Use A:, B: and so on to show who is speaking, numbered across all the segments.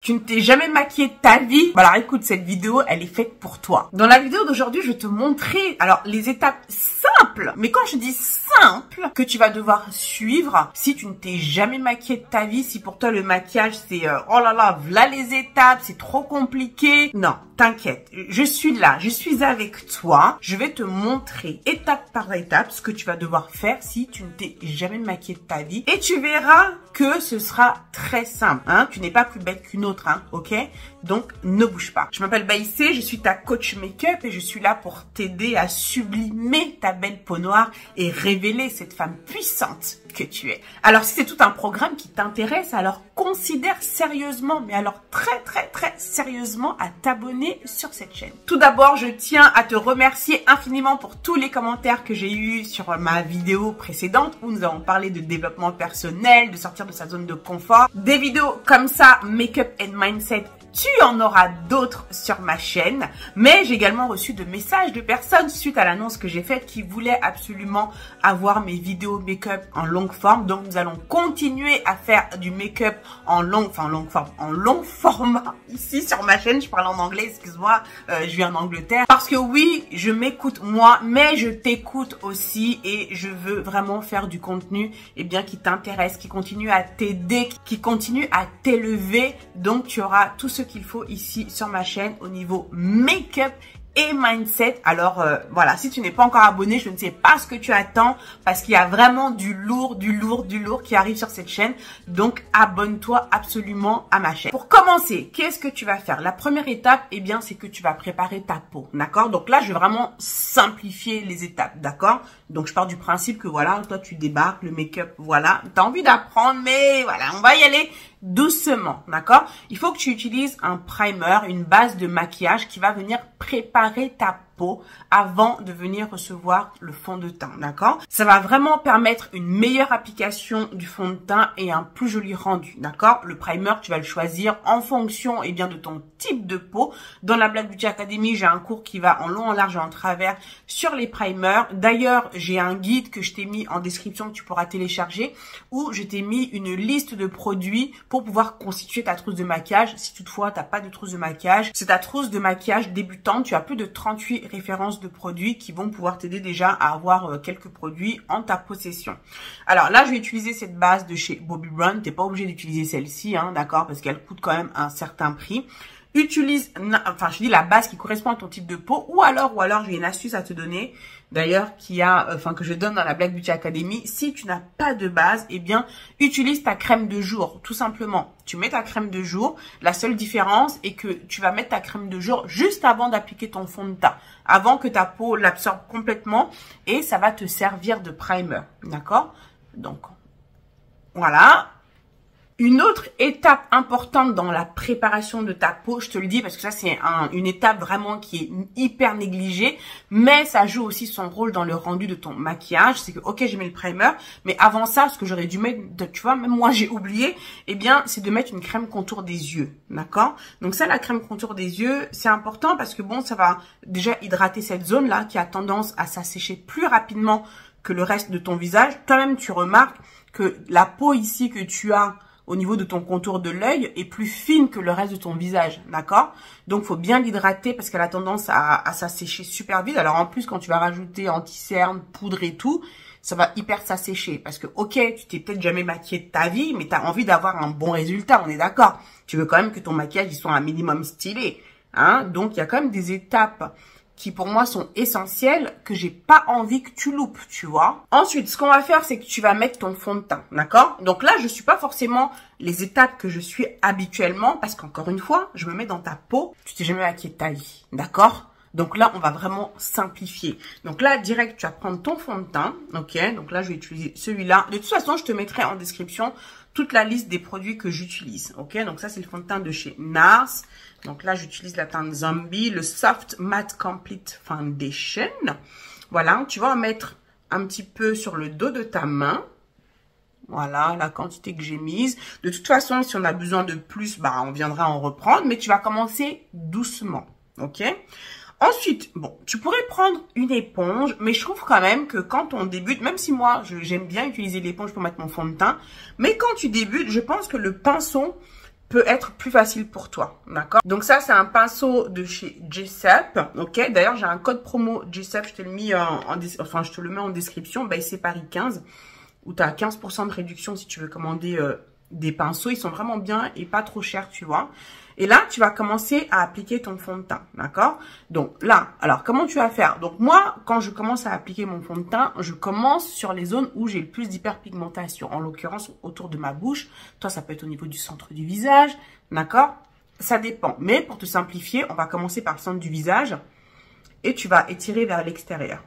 A: Tu ne t'es jamais maquillé de ta vie? Alors écoute, cette vidéo, elle est faite pour toi. Dans la vidéo d'aujourd'hui, je vais te montrer, alors, les étapes simples, mais quand je dis simple, que tu vas devoir suivre si tu ne t'es jamais maquillé de ta vie, si pour toi le maquillage c'est oh là là, voilà les étapes, c'est trop compliqué. Non, t'inquiète, je suis là, je suis avec toi. Je vais te montrer étape par étape ce que tu vas devoir faire si tu ne t'es jamais maquillé de ta vie. Et tu verras que ce sera très simple. Hein? Tu n'es pas plus bête qu'une autre, hein, ok? Donc, ne bouge pas. Je m'appelle Baïsé, je suis ta coach make-up et je suis là pour t'aider à sublimer ta belle peau noire et révéler cette femme puissante que tu es. Alors, si c'est tout un programme qui t'intéresse, alors considère sérieusement, mais alors très sérieusement à t'abonner sur cette chaîne. Tout d'abord, je tiens à te remercier infiniment pour tous les commentaires que j'ai eus sur ma vidéo précédente où nous avons parlé de développement personnel, de sortir de sa zone de confort. Des vidéos comme ça, make-up and mindset, tu en auras d'autres sur ma chaîne, mais j'ai également reçu de messages de personnes suite à l'annonce que j'ai faite qui voulaient absolument avoir mes vidéos make-up en longue forme. Donc nous allons continuer à faire du make-up en long format ici sur ma chaîne. Je parle en anglais, excuse-moi, je vis en Angleterre. Parce que oui, je m'écoute moi, mais je t'écoute aussi et je veux vraiment faire du contenu qui t'intéresse, qui continue à t'aider, qui continue à t'élever. Donc tu auras tout ce qu'il faut ici sur ma chaîne au niveau make-up et mindset. Alors voilà, si tu n'es pas encore abonné, je ne sais pas ce que tu attends parce qu'il y a vraiment du lourd qui arrive sur cette chaîne. Donc abonne-toi absolument à ma chaîne. Pour commencer, qu'est-ce que tu vas faire? La première étape, c'est que tu vas préparer ta peau, d'accord? Donc là, je vais vraiment simplifier les étapes, d'accord? Donc je pars du principe que voilà, toi tu débarques, le make-up, voilà, tu as envie d'apprendre, mais voilà, on va y aller doucement, d'accord? Il faut que tu utilises un primer, une base de maquillage qui va venir préparer ta peau avant de venir recevoir le fond de teint, d'accord? Ça va vraiment permettre une meilleure application du fond de teint et un plus joli rendu, d'accord? Le primer, tu vas le choisir en fonction de ton type de peau. Dans la Black Beauty Academy, j'ai un cours qui va en long, en large et en travers sur les primers. D'ailleurs, j'ai un guide que je t'ai mis en description que tu pourras télécharger où je t'ai mis une liste de produits pour pouvoir constituer ta trousse de maquillage. Si toutefois, tu n'as pas de trousse de maquillage, c'est ta trousse de maquillage débutante. Tu as plus de 38 références de produits qui vont pouvoir t'aider déjà à avoir quelques produits en ta possession. Alors là, je vais utiliser cette base de chez Bobbi Brown. T'es pas obligé d'utiliser celle-ci, hein, d'accord, parce qu'elle coûte quand même un certain prix. Utilise, je dis la base qui correspond à ton type de peau, ou alors j'ai une astuce à te donner, d'ailleurs, que je donne dans la Black Beauty Academy. Si tu n'as pas de base, utilise ta crème de jour, tout simplement. Tu mets ta crème de jour. La seule différence est que tu vas mettre ta crème de jour juste avant d'appliquer ton fond de teint, avant que ta peau l'absorbe complètement, et ça va te servir de primer, d'accord? Donc, voilà. Une autre étape importante dans la préparation de ta peau, je te le dis parce que ça c'est une étape vraiment qui est hyper négligée, mais ça joue aussi son rôle dans le rendu de ton maquillage. C'est que ok, j'ai mis le primer, mais avant ça, ce que j'aurais dû mettre, tu vois, même moi j'ai oublié, c'est de mettre une crème contour des yeux, d'accord? Donc ça, la crème contour des yeux, c'est important parce que bon, ça va déjà hydrater cette zone-là qui a tendance à s'assécher plus rapidement que le reste de ton visage. Toi-même, tu remarques que la peau ici que tu as au niveau de ton contour de l'œil est plus fine que le reste de ton visage, d'accord? Donc, faut bien l'hydrater parce qu'elle a tendance à s'assécher super vite. Alors, en plus, quand tu vas rajouter anti-cerne, poudre et tout, ça va hyper s'assécher. Parce que, ok, tu t'es peut-être jamais maquillé de ta vie, mais tu as envie d'avoir un bon résultat, on est d'accord? Tu veux quand même que ton maquillage, il soit un minimum stylé, hein? Donc, il y a quand même des étapes qui pour moi sont essentielles, que j'ai pas envie que tu loupes, tu vois. Ensuite, ce qu'on va faire, c'est que tu vas mettre ton fond de teint, d'accord? Donc là, je suis pas forcément les étapes que je suis habituellement, parce qu'encore une fois, je me mets dans ta peau, tu t'es jamais maquillé de ta vie, d'accord? Donc là, on va vraiment simplifier. Donc là, direct, tu vas prendre ton fond de teint, ok? Donc là, je vais utiliser celui-là. De toute façon, je te mettrai en description toute la liste des produits que j'utilise, ok? Donc ça, c'est le fond de teint de chez NARS. Donc là, j'utilise la teinte Zombie, le Soft Matte Complete Foundation. Voilà, tu vas en mettre un petit peu sur le dos de ta main. Voilà, la quantité que j'ai mise. De toute façon, si on a besoin de plus, on viendra en reprendre. Mais tu vas commencer doucement, ok? Ensuite, bon, tu pourrais prendre une éponge, mais je trouve quand même que quand on débute, même si moi, j'aime bien utiliser l'éponge pour mettre mon fond de teint, mais quand tu débutes, je pense que le pinceau peut être plus facile pour toi, d'accord? Donc ça, c'est un pinceau de chez Jessup, ok? D'ailleurs, j'ai un code promo Jessup, je te le mets je te le mets en description, bah, c'est Paris 15, où tu as 15% de réduction si tu veux commander des pinceaux. Ils sont vraiment bien et pas trop chers, tu vois. Et là, tu vas commencer à appliquer ton fond de teint, d'accord? Donc là, alors comment tu vas faire? Donc moi, quand je commence à appliquer mon fond de teint, je commence sur les zones où j'ai le plus d'hyperpigmentation. En l'occurrence, autour de ma bouche. Toi, ça peut être au niveau du centre du visage, d'accord? Ça dépend. Mais pour te simplifier, on va commencer par le centre du visage et tu vas étirer vers l'extérieur,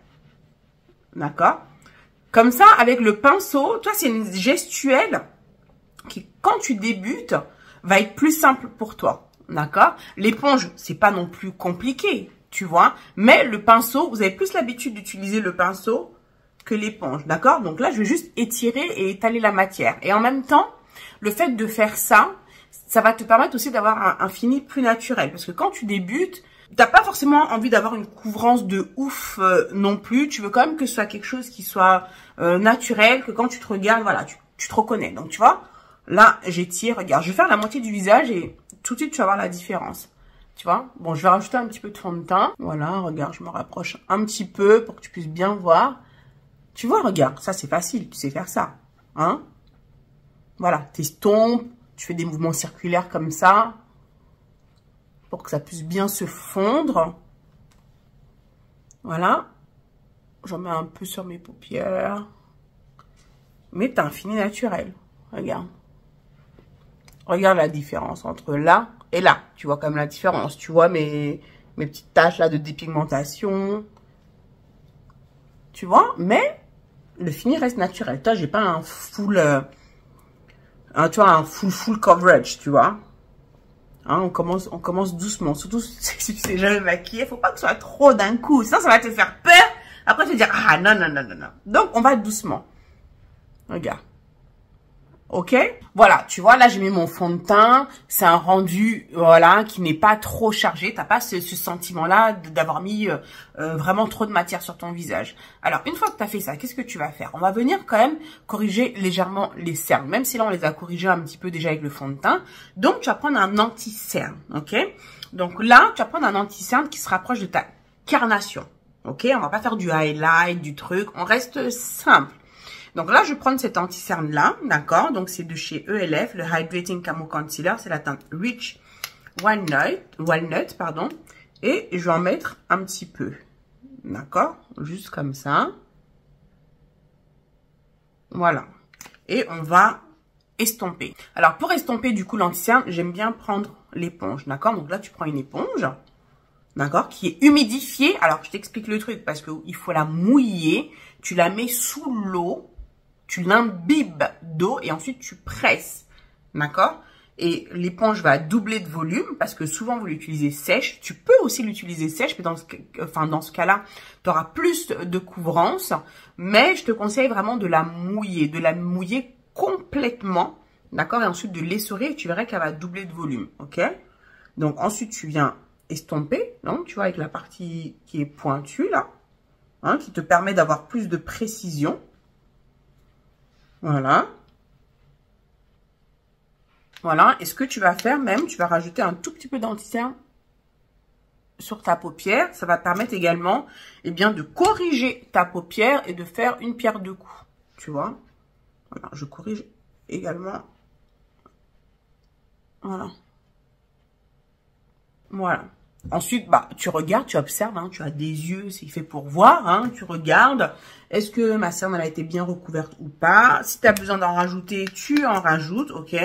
A: d'accord? Comme ça, avec le pinceau, toi, c'est une gestuelle qui, quand tu débutes, va être plus simple pour toi, d'accord? L'éponge, c'est pas non plus compliqué, tu vois, mais le pinceau, vous avez plus l'habitude d'utiliser le pinceau que l'éponge, d'accord? Donc là, je vais juste étirer et étaler la matière. Et en même temps, le fait de faire ça, ça va te permettre aussi d'avoir un fini plus naturel. Parce que quand tu débutes, t'as pas forcément envie d'avoir une couvrance de ouf non plus. Tu veux quand même que ce soit quelque chose qui soit naturel, que quand tu te regardes, voilà, tu te reconnais. Donc, tu vois, là, j'étire, regarde, je vais faire la moitié du visage et tout de suite, tu vas voir la différence. Tu vois? Bon, je vais rajouter un petit peu de fond de teint. Voilà, regarde, je me rapproche un petit peu pour que tu puisses bien voir. Tu vois, regarde, ça, c'est facile, tu sais faire ça. Hein? Voilà, t'estompes, tu fais des mouvements circulaires comme ça pour que ça puisse bien se fondre. Voilà. J'en mets un peu sur mes paupières. Mais t'as un fini naturel. Regarde. Regarde la différence entre là et là. Tu vois quand même la différence. Tu vois mes petites taches là de dépigmentation. Tu vois? Mais le fini reste naturel. Toi, j'ai pas un full... tu vois, un full coverage, tu vois. Hein, on commence doucement. Surtout si tu sais jamais maquiller. Faut pas que ce soit trop d'un coup. Sinon, ça va te faire peur. Après, tu vas dire, ah non, non, non, non, non. Donc, on va doucement. Regarde. Ok? Voilà, tu vois, là, j'ai mis mon fond de teint. C'est un rendu, voilà, qui n'est pas trop chargé. T'as pas ce sentiment-là d'avoir mis vraiment trop de matière sur ton visage. Alors, une fois que tu as fait ça, qu'est-ce que tu vas faire? On va venir quand même corriger légèrement les cernes. Même si là, on les a corrigés un petit peu déjà avec le fond de teint. Donc, tu vas prendre un anti-cerne, ok? Donc là, tu vas prendre un anti-cerne qui se rapproche de ta carnation. Ok? On va pas faire du highlight, du truc. On reste simple. Donc là, je vais prendre cet anti-cerne-là, d'accord? Donc, c'est de chez ELF, le Hydrating Camo Concealer. C'est la teinte Rich Walnut, pardon. Et je vais en mettre un petit peu, d'accord? Juste comme ça. Voilà. Et on va estomper. Alors, pour estomper, du coup, l'anti-cerne, j'aime bien prendre l'éponge, d'accord? Donc là, tu prends une éponge, d'accord, qui est humidifiée. Alors, je t'explique le truc parce qu'il faut la mouiller. Tu la mets sous l'eau. Tu l'imbibes d'eau et ensuite tu presses, d'accord? Et l'éponge va doubler de volume parce que souvent vous l'utilisez sèche. Tu peux aussi l'utiliser sèche, mais dans ce cas-là, tu auras plus de couvrance. Mais je te conseille vraiment de la mouiller complètement, d'accord? Et ensuite de l'essorer et tu verras qu'elle va doubler de volume, ok? Donc ensuite tu viens estomper, donc tu vois avec la partie qui est pointue là, hein, qui te permet d'avoir plus de précision. Voilà. Voilà. Et ce que tu vas faire même, tu vas rajouter un tout petit peu d'anti-cerne sur ta paupière. Ça va te permettre également, eh bien, de corriger ta paupière et de faire une pierre deux coups. Tu vois? Voilà. Je corrige également. Voilà. Voilà. Ensuite, bah, tu regardes, tu observes, hein, tu as des yeux, c'est fait pour voir, hein, tu regardes. Est-ce que ma cerne, elle a été bien recouverte ou pas? Si tu as besoin d'en rajouter, tu en rajoutes, ok?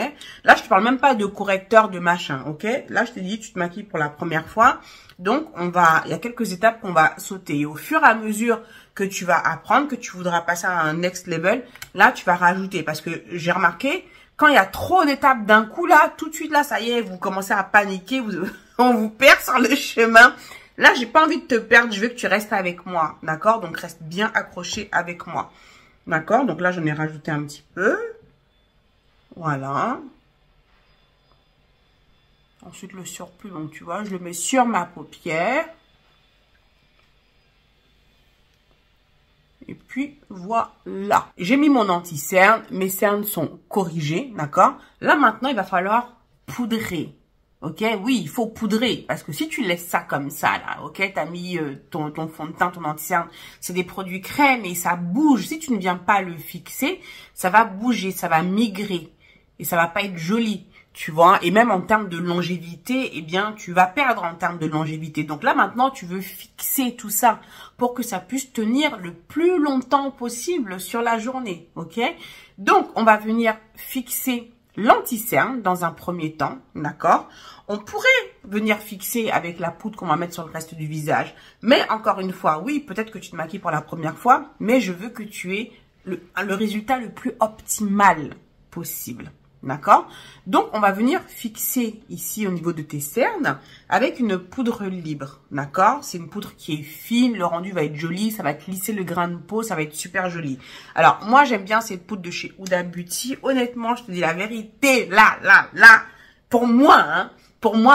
A: Là, je te parle même pas de correcteur, de machin, ok? Là, je te dis, tu te maquilles pour la première fois. Donc, il y a quelques étapes qu'on va sauter. Et au fur et à mesure que tu vas apprendre, que tu voudras passer à un next level, là, tu vas rajouter. Parce que j'ai remarqué, quand il y a trop d'étapes d'un coup, là, tout de suite, là, ça y est, vous commencez à paniquer, on vous perd sur le chemin. Là, j'ai pas envie de te perdre, je veux que tu restes avec moi, d'accord? Donc, reste bien accroché avec moi, d'accord? Donc là, j'en ai rajouté un petit peu. Voilà. Ensuite, le surplus, donc tu vois, je le mets sur ma paupière. Et puis, voilà. J'ai mis mon anti-cerne, mes cernes sont corrigées, d'accord? Là, maintenant, il va falloir poudrer. Ok, oui, il faut poudrer, parce que si tu laisses ça comme ça, là, ok, t'as mis ton fond de teint, ton anti-cerne, c'est des produits crème et ça bouge. Si tu ne viens pas le fixer, ça va bouger, ça va migrer et ça va pas être joli, tu vois. Et même en termes de longévité, eh bien, tu vas perdre en termes de longévité. Donc là, maintenant, tu veux fixer tout ça pour que ça puisse tenir le plus longtemps possible sur la journée, ok. Donc, on va venir fixer l'anti-cerne dans un premier temps, d'accord? On pourrait venir fixer avec la poudre qu'on va mettre sur le reste du visage. Mais encore une fois, oui, peut-être que tu te maquilles pour la première fois, mais je veux que tu aies le résultat le plus optimal possible. D'accord? Donc, on va venir fixer ici au niveau de tes cernes avec une poudre libre. D'accord? C'est une poudre qui est fine, le rendu va être joli, ça va te lisser le grain de peau, ça va être super joli. Alors, moi, j'aime bien cette poudre de chez Huda Beauty. Honnêtement, je te dis la vérité, là, pour moi,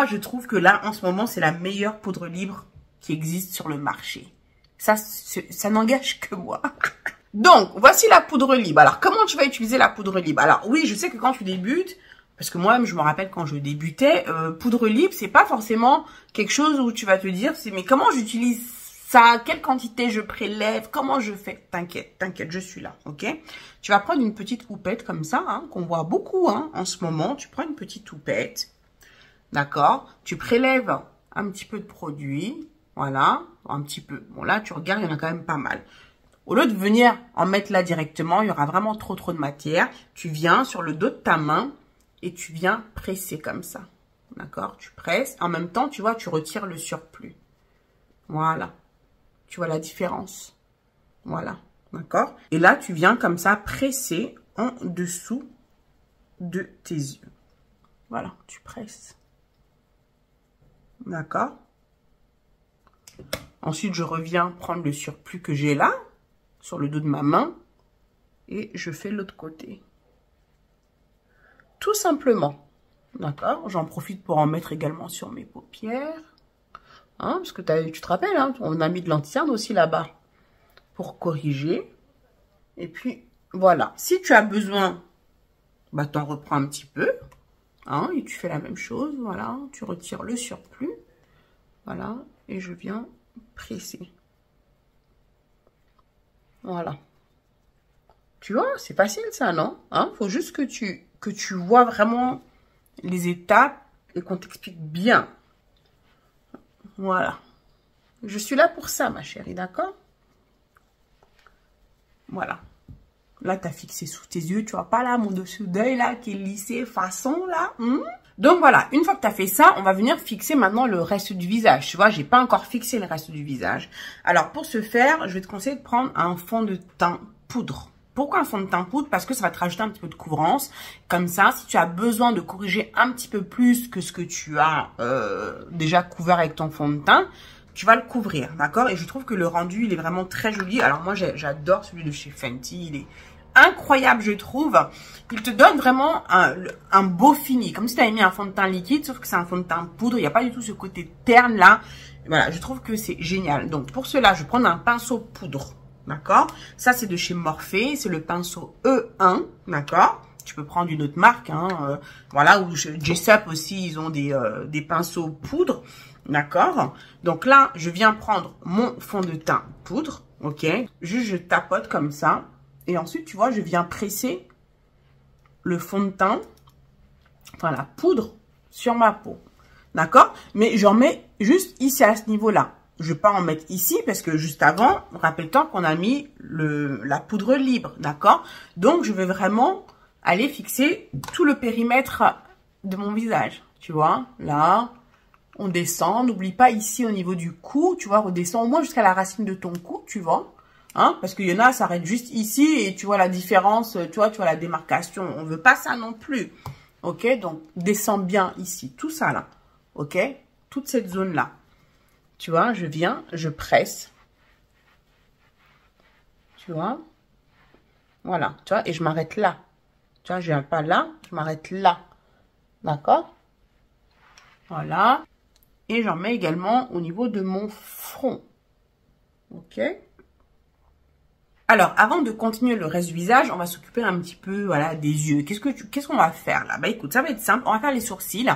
A: je trouve que là, en ce moment, c'est la meilleure poudre libre qui existe sur le marché. Ça n'engage que moi. Donc, voici la poudre libre. Alors, comment tu vas utiliser la poudre libre? Alors, oui, je sais que quand tu débutes, parce que moi-même, je me rappelle quand je débutais, poudre libre, c'est pas forcément quelque chose où tu vas te dire, mais comment j'utilise ça? Quelle quantité je prélève? Comment je fais? T'inquiète, je suis là, ok? Tu vas prendre une petite houppette comme ça, hein, qu'on voit beaucoup en ce moment. Tu prends une petite houppette, d'accord? Tu prélèves un petit peu de produit, voilà, un petit peu. Bon, là, tu regardes, il y en a quand même pas mal. Au lieu de venir en mettre là directement, il y aura vraiment trop de matière. Tu viens sur le dos de ta main et tu viens presser comme ça. D'accord? Tu presses. En même temps, tu vois, tu retires le surplus. Voilà. Tu vois la différence? Voilà. D'accord? Et là, tu viens comme ça presser en dessous de tes yeux. Voilà, tu presses. D'accord? Ensuite, je reviens prendre le surplus que j'ai là, sur le dos de ma main, et je fais l'autre côté. Tout simplement. D'accord? J'en profite pour en mettre également sur mes paupières. Hein, parce que tu te rappelles, hein, on a mis de l'anti-cerne aussi là-bas pour corriger. Et puis, voilà. Si tu as besoin, bah, t'en reprends un petit peu. Hein, et tu fais la même chose. Voilà. Tu retires le surplus. Voilà. Et je viens presser. Voilà. Tu vois, c'est facile ça, non? Hein? Faut juste que tu vois vraiment les étapes et qu'on t'explique bien. Voilà. Je suis là pour ça, ma chérie, d'accord? Voilà. Là, tu as fixé sous tes yeux. Tu vois pas là, mon dessous d'œil là, qui est lissé façon là. Donc voilà, une fois que tu as fait ça, on va venir fixer maintenant le reste du visage. Tu vois, j'ai pas encore fixé le reste du visage. Alors, pour ce faire, je vais te conseiller de prendre un fond de teint poudre. Pourquoi un fond de teint poudre? Parce que ça va te rajouter un petit peu de couvrance. Comme ça, si tu as besoin de corriger un petit peu plus que ce que tu as déjà couvert avec ton fond de teint, tu vas le couvrir, d'accord? Et je trouve que le rendu, il est vraiment très joli. Alors moi, j'adore celui de chez Fenty. Il est incroyable, je trouve. Il te donne vraiment un beau fini, comme si tu avais mis un fond de teint liquide, sauf que c'est un fond de teint poudre. Il n'y a pas du tout ce côté terne là. Voilà, je trouve que c'est génial. Donc pour cela, je vais prendre un pinceau poudre, d'accord? Ça, c'est de chez Morphe, c'est le pinceau E1, d'accord? Tu peux prendre une autre marque, hein, voilà, ou Jessup aussi, ils ont des pinceaux poudre, d'accord? Donc là, je viens prendre mon fond de teint poudre, ok? Juste, je tapote comme ça. Et ensuite, tu vois, je viens presser le fond de teint, enfin la poudre, sur ma peau. D'accord? Mais j'en mets juste ici à ce niveau-là. Je ne vais pas en mettre ici parce que juste avant, rappelle-toi qu'on a mis la poudre libre. D'accord? Donc, je vais vraiment aller fixer tout le périmètre de mon visage. Tu vois? Là, on descend. N'oublie pas ici au niveau du cou. Tu vois, redescend au moins jusqu'à la racine de ton cou. Tu vois? Hein, parce qu'il y en a, ça s'arrête juste ici et tu vois la différence, tu vois la démarcation. On veut pas ça non plus. Ok, donc descends bien ici, tout ça là. Ok, toute cette zone là. Tu vois, je viens, je presse. Tu vois, voilà, tu vois, et je m'arrête là. Tu vois, je viens pas là, je m'arrête là. D'accord? Voilà. Et j'en mets également au niveau de mon front. Ok? Alors, avant de continuer le reste du visage, on va s'occuper un petit peu, voilà, des yeux. Qu'est-ce qu'on va faire là? Bah écoute, ça va être simple. On va faire les sourcils.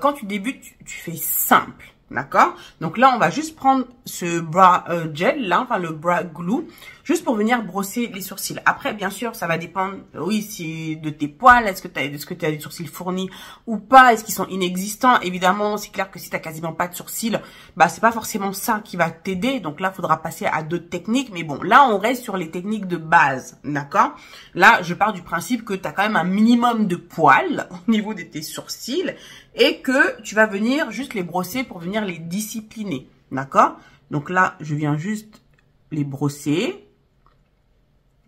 A: Quand tu débutes, tu fais simple, d'accord? Donc là, on va juste prendre ce brow gel là, enfin le brow glue, juste pour venir brosser les sourcils. Après, bien sûr, ça va dépendre, oui, si de tes poils, est-ce que tu as des sourcils fournis ou pas, est-ce qu'ils sont inexistants? Évidemment, c'est clair que si tu n'as quasiment pas de sourcils, bah c'est pas forcément ça qui va t'aider. Donc là, il faudra passer à d'autres techniques. Mais bon, là, on reste sur les techniques de base, d'accord? Là, je pars du principe que tu as quand même un minimum de poils au niveau de tes sourcils et que tu vas venir juste les brosser pour venir les discipliner, d'accord? Donc là, je viens juste les brosser.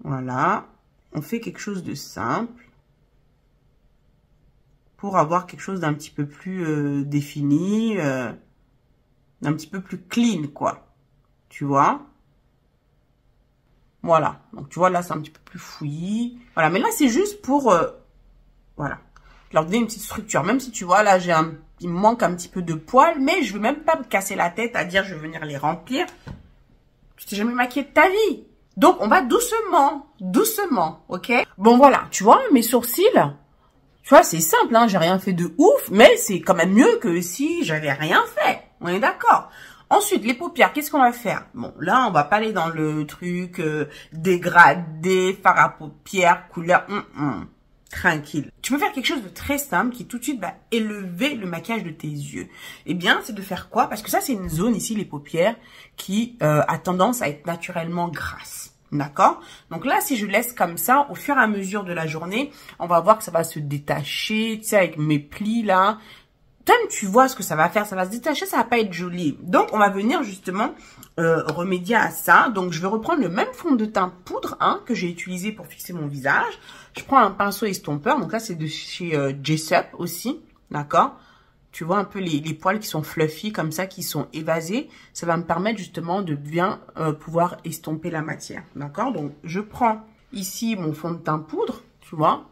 A: Voilà, on fait quelque chose de simple pour avoir quelque chose d'un petit peu plus défini, d'un petit peu plus clean, quoi. Tu vois? Voilà, donc tu vois, là, c'est un petit peu plus fouillis. Voilà, mais là, c'est juste pour, voilà, leur donner une petite structure. Même si tu vois, là, il me manque un petit peu de poils, mais je veux même pas me casser la tête à dire je vais venir les remplir. Tu t'es jamais maquillée de ta vie. Donc, on va doucement, doucement, ok? Bon, voilà, tu vois, mes sourcils, tu vois, c'est simple, hein, j'ai rien fait de ouf, mais c'est quand même mieux que si j'avais rien fait. On est d'accord? Ensuite, les paupières, qu'est-ce qu'on va faire? Bon, là, on va pas aller dans le truc dégradé, fard à paupières, couleur, tranquille. Tu peux faire quelque chose de très simple qui tout de suite va élever le maquillage de tes yeux. Eh bien, c'est de faire quoi? Parce que ça, c'est une zone ici, les paupières, qui a tendance à être naturellement grasse. D'accord? Donc là, si je laisse comme ça, au fur et à mesure de la journée, on va voir que ça va se détacher, tu sais, avec mes plis là. Toi, tu vois ce que ça va faire, ça va se détacher, ça va pas être joli. Donc, on va venir justement remédier à ça. Donc, je vais reprendre le même fond de teint poudre que j'ai utilisé pour fixer mon visage. Je prends un pinceau estompeur. Donc là, c'est de chez Jessup aussi. D'accord? Tu vois un peu les poils qui sont fluffy comme ça, qui sont évasés. Ça va me permettre justement de bien pouvoir estomper la matière. D'accord? Donc, je prends ici mon fond de teint poudre, tu vois.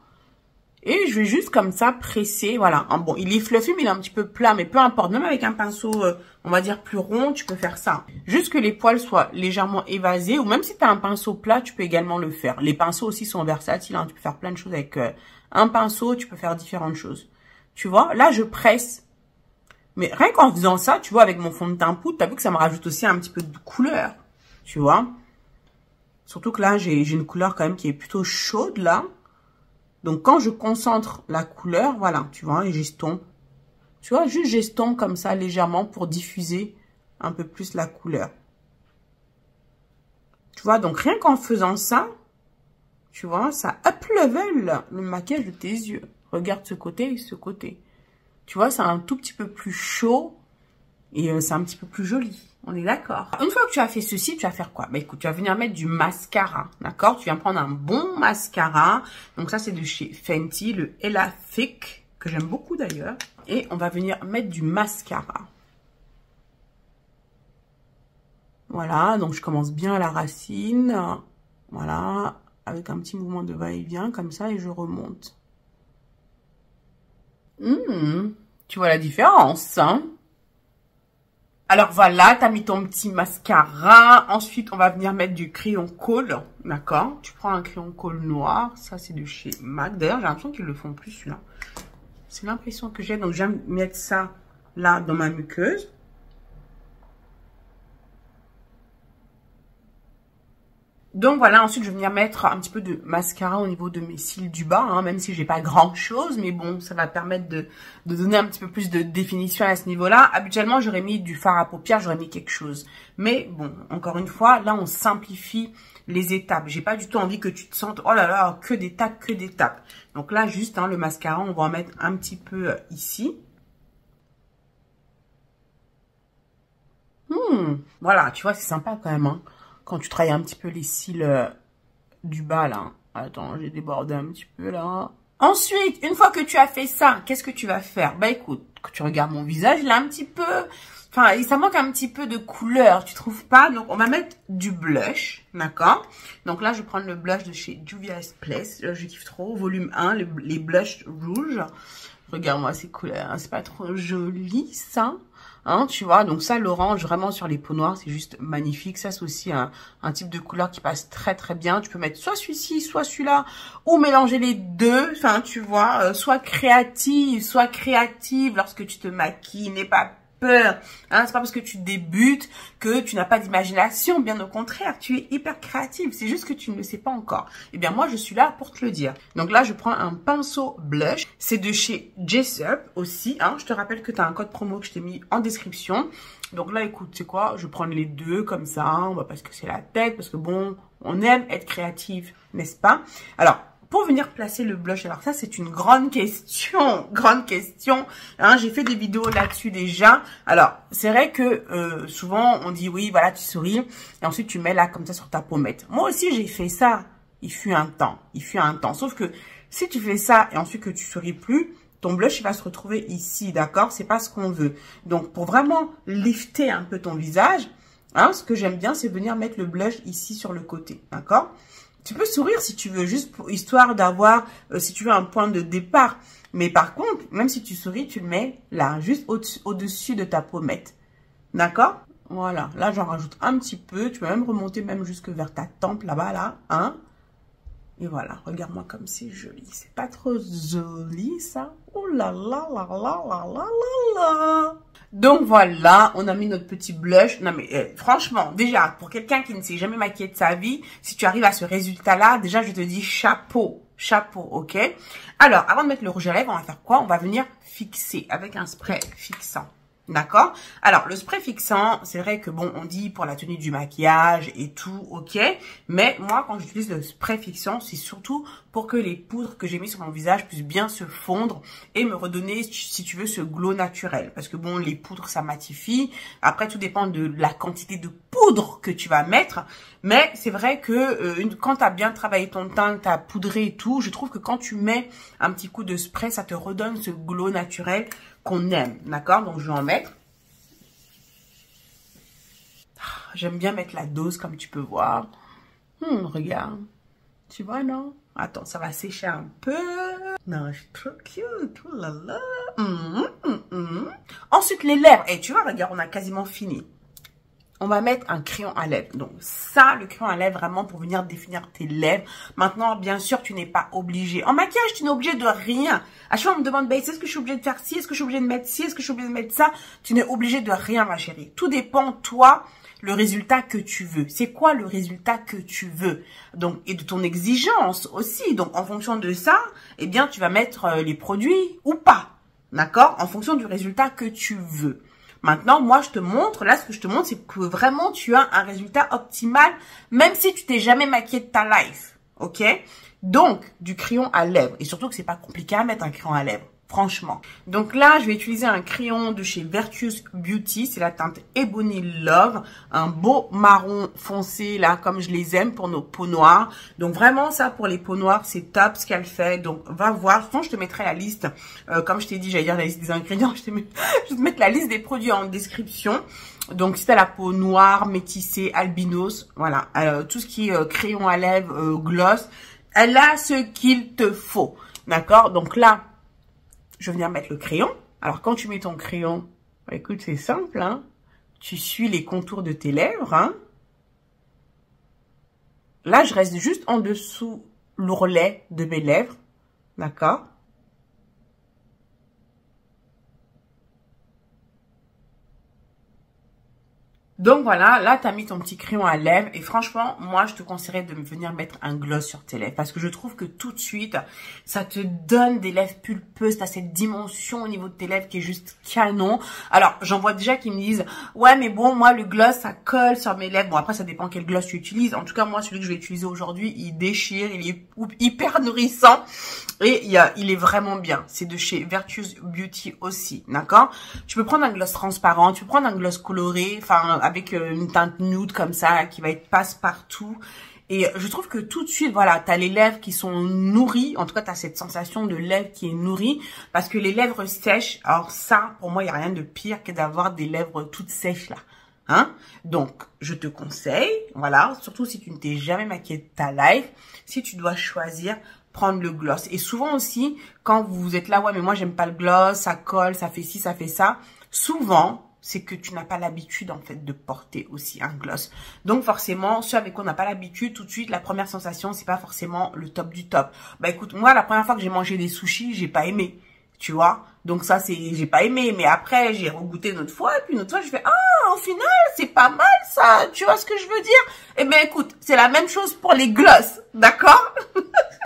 A: Et je vais juste comme ça presser, voilà. Bon, il est fluffy, mais il est un petit peu plat, mais peu importe. Même avec un pinceau, on va dire plus rond, tu peux faire ça. Juste que les poils soient légèrement évasés, ou même si tu as un pinceau plat, tu peux également le faire. Les pinceaux aussi sont versatiles, hein. Tu peux faire plein de choses avec un pinceau, tu peux faire différentes choses. Tu vois, là, je presse. Mais rien qu'en faisant ça, tu vois, avec mon fond de teint poudre, tu as vu que ça me rajoute aussi un petit peu de couleur, tu vois. Surtout que là, j'ai une couleur quand même qui est plutôt chaude, là. Donc, quand je concentre la couleur, voilà, tu vois, et j'estompe. Tu vois, juste j'estompe comme ça, légèrement, pour diffuser un peu plus la couleur. Tu vois, donc rien qu'en faisant ça, tu vois, ça up-level le maquillage de tes yeux. Regarde ce côté et ce côté. Tu vois, c'est un tout petit peu plus chaud et c'est un petit peu plus joli. On est d'accord. Une fois que tu as fait ceci, tu vas faire quoi? Bah écoute, tu vas venir mettre du mascara, d'accord? Tu viens prendre un bon mascara. Donc ça, c'est de chez Fenty, le Ella Thick, que j'aime beaucoup d'ailleurs. Et on va venir mettre du mascara. Voilà, donc je commence bien à la racine. Voilà, avec un petit mouvement de va-et-vient comme ça et je remonte. Tu vois la différence, hein? Alors voilà, tu as mis ton petit mascara. Ensuite, on va venir mettre du crayon colle, d'accord? Tu prends un crayon colle noir. Ça, c'est de chez MAC. D'ailleurs, j'ai l'impression qu'ils le font plus, celui-là. C'est l'impression que j'ai. Donc, je viens mettre ça là dans ma muqueuse. Donc voilà, ensuite je vais venir mettre un petit peu de mascara au niveau de mes cils du bas, hein, même si j'ai pas grand chose, mais bon, ça va permettre de donner un petit peu plus de définition à ce niveau-là. Habituellement, j'aurais mis du fard à paupières, j'aurais mis quelque chose. Mais bon, encore une fois, là on simplifie les étapes. J'ai pas du tout envie que tu te sentes, oh là là, que d'étapes, que d'étapes. Donc là, juste le mascara, on va en mettre un petit peu ici. Voilà, tu vois, c'est sympa quand même, hein. Quand tu travailles un petit peu les cils du bas, là. Attends, j'ai débordé un petit peu, là. Ensuite, une fois que tu as fait ça, qu'est-ce que tu vas faire? Bah, écoute, quand tu regardes mon visage, il a un petit peu... Enfin, ça manque un petit peu de couleur, tu trouves pas? Donc, on va mettre du blush, d'accord? Donc là, je vais prendre le blush de chez Juvia's Place. Je kiffe trop. Volume 1, les blushs rouges. Regarde-moi ces couleurs, hein. C'est pas trop joli, ça? Hein, tu vois, donc ça, l'orange, vraiment sur les peaux noires, c'est juste magnifique. Ça, c'est aussi un type de couleur qui passe très, très bien. Tu peux mettre soit celui-ci, soit celui-là, ou mélanger les deux. Enfin, tu vois, soit créative lorsque tu te maquilles, n'aie pas peur. Hein, c'est pas parce que tu débutes que tu n'as pas d'imagination. Bien au contraire, tu es hyper créative. C'est juste que tu ne le sais pas encore. Eh bien, moi, je suis là pour te le dire. Donc là, je prends un pinceau blush. C'est de chez Jessup aussi. Hein. Je te rappelle que tu as un code promo que je t'ai mis en description. Donc là, écoute, c'est quoi? Je prends les deux comme ça. On va parce que c'est la tête. Parce que bon, on aime être créatif, n'est-ce pas? Alors, pour venir placer le blush, alors ça c'est une grande question, hein, j'ai fait des vidéos là-dessus déjà. Alors c'est vrai que souvent on dit oui voilà tu souris et ensuite tu mets là comme ça sur ta pommette. Moi aussi j'ai fait ça, il fut un temps, sauf que si tu fais ça et ensuite que tu souris plus, ton blush il va se retrouver ici, d'accord? C'est pas ce qu'on veut. Donc pour vraiment lifter un peu ton visage, hein, ce que j'aime bien c'est venir mettre le blush ici sur le côté, d'accord? Tu peux sourire si tu veux, juste pour, histoire d'avoir, si tu veux, un point de départ. Mais par contre, même si tu souris, tu le mets là, juste au-dessus de ta pommette. D'accord? Voilà, là j'en rajoute un petit peu. Tu peux même remonter même jusque vers ta tempe là-bas, là. Hein? Et voilà, regarde-moi comme c'est joli. C'est pas trop joli, ça? Oh là là là là là là là là. Donc voilà, on a mis notre petit blush. Non mais franchement, déjà, pour quelqu'un qui ne s'est jamais maquillé de sa vie, si tu arrives à ce résultat-là, déjà je te dis chapeau, ok? Alors, avant de mettre le rouge à lèvres, on va faire quoi? On va venir fixer avec un spray fixant. D'accord? Alors, le spray fixant, c'est vrai que bon, on dit pour la tenue du maquillage et tout, ok. Mais moi, quand j'utilise le spray fixant, c'est surtout pour que les poudres que j'ai mis sur mon visage puissent bien se fondre et me redonner, si tu veux, ce glow naturel. Parce que bon, les poudres, ça matifie. Après, tout dépend de la quantité de poudre que tu vas mettre. Mais c'est vrai que quand tu as bien travaillé ton teint, tu as poudré et tout, je trouve que quand tu mets un petit coup de spray, ça te redonne ce glow naturel qu'on aime, d'accord? Donc, je vais en mettre. J'aime bien mettre la dose, comme tu peux voir. Regarde. Tu vois, non? Attends, ça va sécher un peu. Non, je suis trop cute. Oh là là. Ensuite, les lèvres. Et tu vois, regarde, on a quasiment fini. On va mettre un crayon à lèvres. Donc ça, le crayon à lèvres, vraiment pour venir définir tes lèvres. Maintenant, bien sûr, tu n'es pas obligé. En maquillage, tu n'es obligé de rien. À chaque fois, on me demande, est-ce que je suis obligée de faire ci? Est-ce que je suis obligée de mettre ci? Est-ce que je suis obligée de mettre ça? Tu n'es obligé de rien, ma chérie. Tout dépend, toi, le résultat que tu veux. C'est quoi le résultat que tu veux? Donc, et de ton exigence aussi. Donc, en fonction de ça, eh bien, tu vas mettre les produits ou pas. D'accord? En fonction du résultat que tu veux. Maintenant, moi, je te montre, là, ce que je te montre, c'est que vraiment, tu as un résultat optimal, même si tu t'es jamais maquillé de ta life, ok? Donc, du crayon à lèvres. Et surtout que c'est pas compliqué à mettre un crayon à lèvres, franchement. Donc là, je vais utiliser un crayon de chez Virtuous Beauty. C'est la teinte Ebony Love. Un beau marron foncé, là, comme je les aime pour nos peaux noires. Donc vraiment, ça, pour les peaux noires, c'est top ce qu'elle fait. Donc, va voir. Sinon, je te mettrai la liste. Comme je t'ai dit, j'allais dire la liste des ingrédients. Je vais te mettre la liste des produits en description. Donc, si t'as la peau noire, métissée, albinos, voilà. Tout ce qui est crayon à lèvres, gloss, elle a ce qu'il te faut. D'accord? Donc là, je vais venir mettre le crayon. Alors, quand tu mets ton crayon, bah, écoute, c'est simple, hein. Tu suis les contours de tes lèvres, hein. Là, je reste juste en dessous l'ourlet de mes lèvres. D'accord? Donc voilà, là tu as mis ton petit crayon à lèvres et franchement, moi je te conseillerais de venir mettre un gloss sur tes lèvres parce que je trouve que tout de suite, ça te donne des lèvres pulpeuses, tu as cette dimension au niveau de tes lèvres qui est juste canon. Alors, j'en vois déjà qui me disent, ouais mais bon, moi le gloss ça colle sur mes lèvres. Bon après ça dépend quel gloss tu utilises. En tout cas, moi celui que je vais utiliser aujourd'hui, il déchire, il est hyper nourrissant et il est vraiment bien. C'est de chez Virtuous Beauty aussi, d'accord? Tu peux prendre un gloss transparent, tu peux prendre un gloss coloré, enfin avec une teinte nude comme ça, qui va être passe-partout. Et je trouve que tout de suite, voilà, tu as les lèvres qui sont nourries. En tout cas, tu as cette sensation de lèvres qui est nourrie. Parce que les lèvres sèches, alors ça, pour moi, il n'y a rien de pire que d'avoir des lèvres toutes sèches là. Hein? Donc, je te conseille, voilà, surtout si tu ne t'es jamais maquillée de ta life, si tu dois choisir, prendre le gloss. Et souvent aussi, quand vous êtes là, ouais, mais moi, j'aime pas le gloss, ça colle, ça fait ci, ça fait ça. Souvent, c'est que tu n'as pas l'habitude, en fait, de porter aussi un gloss. Donc, forcément, ceux avec quoi on n'a pas l'habitude, tout de suite, la première sensation, c'est pas forcément le top du top. Bah, écoute, moi, la première fois que j'ai mangé des sushis, j'ai pas aimé. Tu vois, donc ça j'ai pas aimé, mais après j'ai regoûté une autre fois et puis une autre fois je fais au final c'est pas mal ça, tu vois ce que je veux dire? Eh ben écoute, c'est la même chose pour les gloss, d'accord?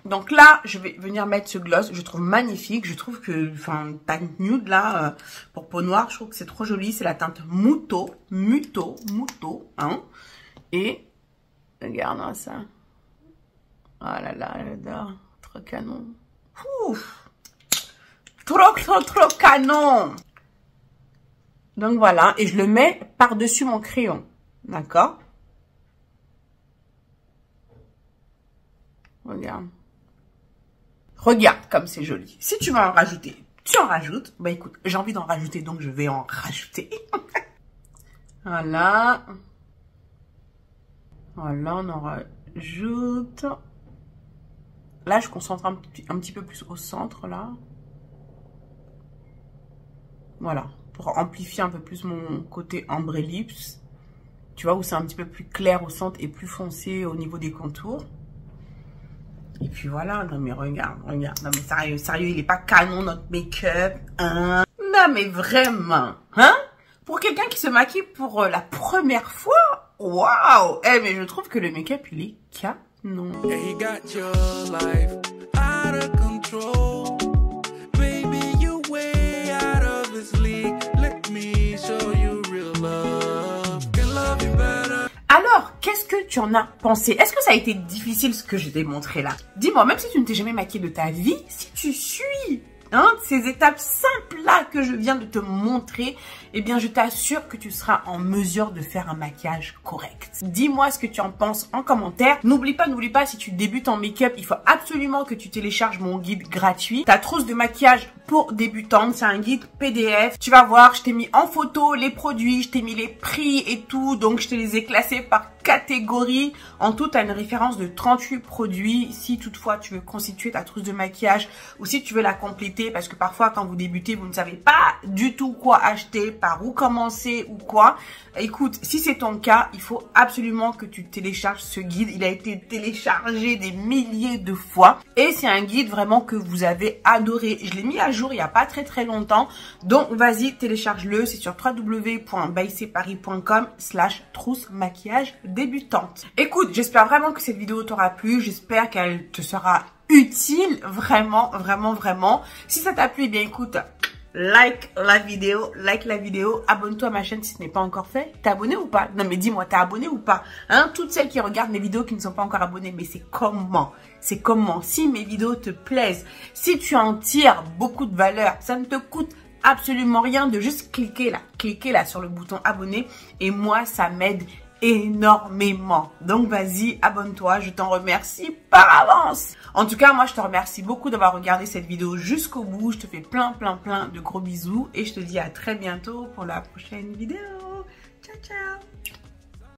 A: Donc là je vais venir mettre ce gloss, je trouve magnifique, je trouve que teinte nude là pour peau noire, je trouve que c'est trop joli, c'est la teinte Muto, hein? Et regarde ça, oh là là, j'adore, trop canon. Ouf. Trop canon. Donc voilà, et je le mets par-dessus mon crayon. D'accord? Regarde. Regarde comme c'est joli. Si tu veux en rajouter, tu en rajoutes. Bah écoute, j'ai envie d'en rajouter, donc je vais en rajouter. Voilà. Voilà, on en rajoute. Là, je concentre un petit peu plus au centre, là. Voilà, pour amplifier un peu plus mon côté ombre lips. Tu vois, où c'est un petit peu plus clair au centre et plus foncé au niveau des contours. Et puis voilà, non mais regarde. Non mais sérieux, il est pas canon notre make-up. Hein? Non mais vraiment, hein? Pour quelqu'un qui se maquille pour la première fois, waouh! Eh mais je trouve que le make-up, il est canon. Alors, qu'est-ce que tu en as pensé? Est-ce que ça a été difficile ce que je t'ai montré là? Dis-moi, même si tu ne t'es jamais maquillée de ta vie, si tu suis ces étapes simples là que je viens de te montrer, eh bien je t'assure que tu seras en mesure de faire un maquillage correct. Dis-moi ce que tu en penses en commentaire. N'oublie pas, si tu débutes en make-up, il faut absolument que tu télécharges mon guide gratuit. Ta trousse de maquillage pour débutantes, c'est un guide PDF. Tu vas voir, je t'ai mis en photo les produits, je t'ai mis les prix et tout, donc je te les ai classés par catégorie. En tout, tu as une référence de 38 produits. Si toutefois tu veux constituer ta trousse de maquillage ou si tu veux la compléter, parce que parfois quand vous débutez, vous ne savez pas du tout quoi acheter, par où commencer ou quoi. Écoute, si c'est ton cas, il faut absolument que tu télécharges ce guide. Il a été téléchargé des milliers de fois et c'est un guide vraiment que vous avez adoré. Je l'ai mis à jour il n'y a pas très longtemps. Donc vas-y, télécharge-le. C'est sur www.bycparis.com/trousse maquillage débutante. Écoute, j'espère vraiment que cette vidéo t'aura plu. J'espère qu'elle te sera utile. Vraiment. Si ça t'a plu, eh bien écoute, like la vidéo, abonne-toi à ma chaîne si ce n'est pas encore fait. T'es abonné ou pas? Non mais dis-moi, t'es abonné ou pas? Hein, toutes celles qui regardent mes vidéos qui ne sont pas encore abonnées, mais c'est comment? Si mes vidéos te plaisent, si tu en tires beaucoup de valeur, ça ne te coûte absolument rien de juste cliquer là sur le bouton abonner et moi ça m'aide énormément. Donc vas-y, abonne-toi, je t'en remercie par avance. En tout cas, moi je te remercie beaucoup d'avoir regardé cette vidéo jusqu'au bout. Je te fais plein de gros bisous et je te dis à très bientôt pour la prochaine vidéo. Ciao.